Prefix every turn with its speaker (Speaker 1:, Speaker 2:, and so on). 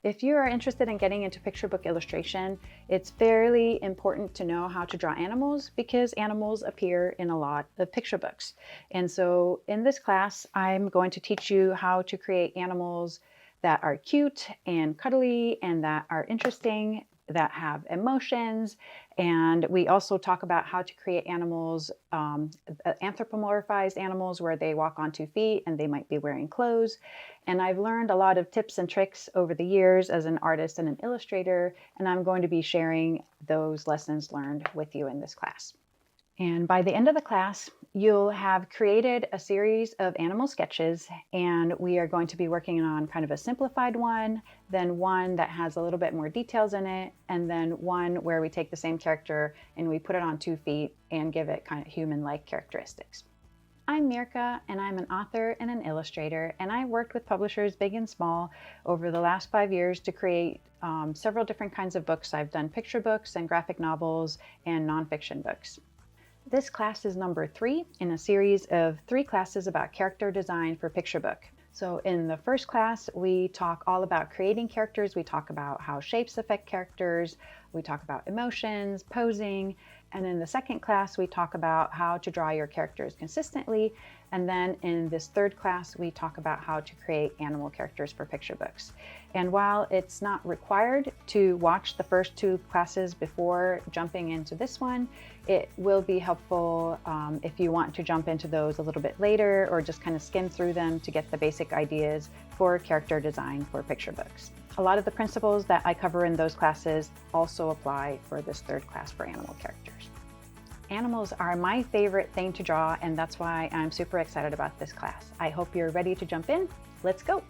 Speaker 1: If you are interested in getting into picture book illustration, it's fairly important to know how to draw animals because animals appear in a lot of picture books. And so in this class, I'm going to teach you how to create animals that are cute and cuddly and that are interesting, that have emotions. And we also talk about how to create animals, anthropomorphized animals where they walk on 2 feet and they might be wearing clothes. And I've learned a lot of tips and tricks over the years as an artist and an illustrator, and I'm going to be sharing those lessons learned with you in this class. And by the end of the class, you'll have created a series of animal sketches, and we are going to be working on kind of a simplified one, then one that has a little bit more details in it, and then one where we take the same character and we put it on 2 feet and give it kind of human-like characteristics. I'm Mirka, and I'm an author and an illustrator, and I worked with publishers big and small over the last 5 years to create several different kinds of books. I've done picture books and graphic novels and nonfiction books. This class is number 3 in a series of 3 classes about character design for picture book. So in the first class, we talk all about creating characters. We talk about how shapes affect characters. We talk about emotions, posing. And in the second class, we talk about how to draw your characters consistently. And then in this third class, we talk about how to create animal characters for picture books. And while it's not required to watch the first 2 classes before jumping into this one, it will be helpful if you want to jump into those a little bit later or just kind of skim through them to get the basic ideas for character design for picture books. A lot of the principles that I cover in those classes also apply for this third class for animal characters. Animals are my favorite thing to draw, and that's why I'm super excited about this class. I hope you're ready to jump in. Let's go.